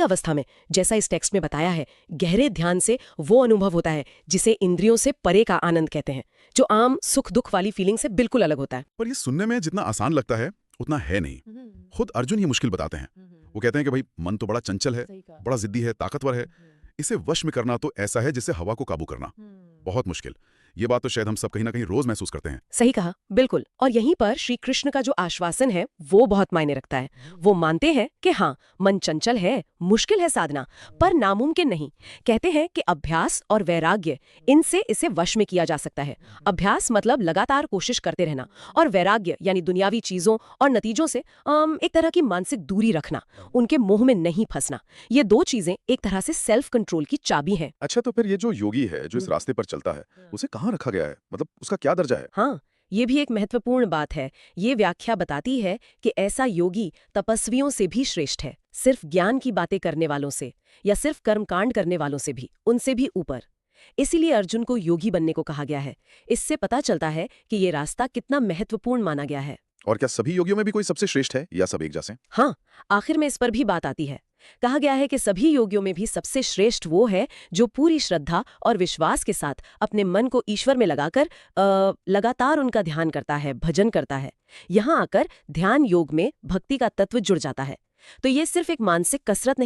अवस्था में, जैसा इस टेक्स्ट में बताया है, गहरे ध्यान से वो अनुभव होता है जिसे इंद्रियों से परे का आनंद कहते हैं, जो आम सुख दुख वाली फीलिंग से बिल्कुल अलग होता है। पर ये सुनने में जितना आसान लगता है उतना है नहीं। खुद अर्जुन ये मुश्किल बताते हैं। वो कहते हैं कि भाई मन तो बड़ा चंचल है, बड़ा जिद्दी है, ताकतवर है, इसे वश में करना तो ऐसा है जैसे हवा को काबू करना, बहुत मुश्किल। ये बात तो शायद हम सब कहीं ना कहीं रोज महसूस करते हैं। सही कहा, बिल्कुल। और यहीं पर श्री कृष्ण का जो आश्वासन है वो बहुत मायने रखता है। वो मानते हैं कि हाँ, मन चंचल है, मुश्किल है साधना, पर नामुमकिन नहीं। कहते हैं कि अभ्यास और वैराग्य, इनसे इसे वश में किया जा सकता है। अभ्यास मतलब लगातार कोशिश करते रहना, और वैराग्य यानी दुनियावी चीजों और नतीजों से एक तरह की मानसिक दूरी रखना, उनके मोह में नहीं फंसना। ये दो चीजें एक तरह से सेल्फ कंट्रोल की चाबी हैं। अच्छा, तो फिर ये जो योगी है जो इस रास्ते पर चलता है, उसे कहाँ रखा गया है? मतलब उसका क्या दर्जा है? हाँ, ये भी एक महत्वपूर्ण बात है। ये व्याख्या बताती है कि ऐसा योगी तपस्वियों से भी श्रेष्ठ है, सिर्फ ज्ञान की बातें करने वालों से या सिर्फ कर्मकांड करने वालों से भी, उनसे भी ऊपर। इसीलिए अर्जुन को योगी बनने को कहा गया है। इससे पता चलता है कि ये रास्ता कितना महत्वपूर्ण माना गया है। और क्या सभी योगियों में भी कोई सबसे श्रेष्ठ है या सब एक जैसे? हाँ, आखिर में इस पर भी बात आती है। कहा गया है कि सभी योगियों में भी सबसे श्रेष्ठ वो है जो पूरी श्रद्धा और विश्वास के साथ अपने मन को ईश्वर में लगाकर लगातार उनका ध्यान करता है, भजन करता है। यहाँ आकर ध्यान योग में भक्ति का तत्व जुड़ जाता है। तो ये सिर्फ एक मानसिक कसरत नहीं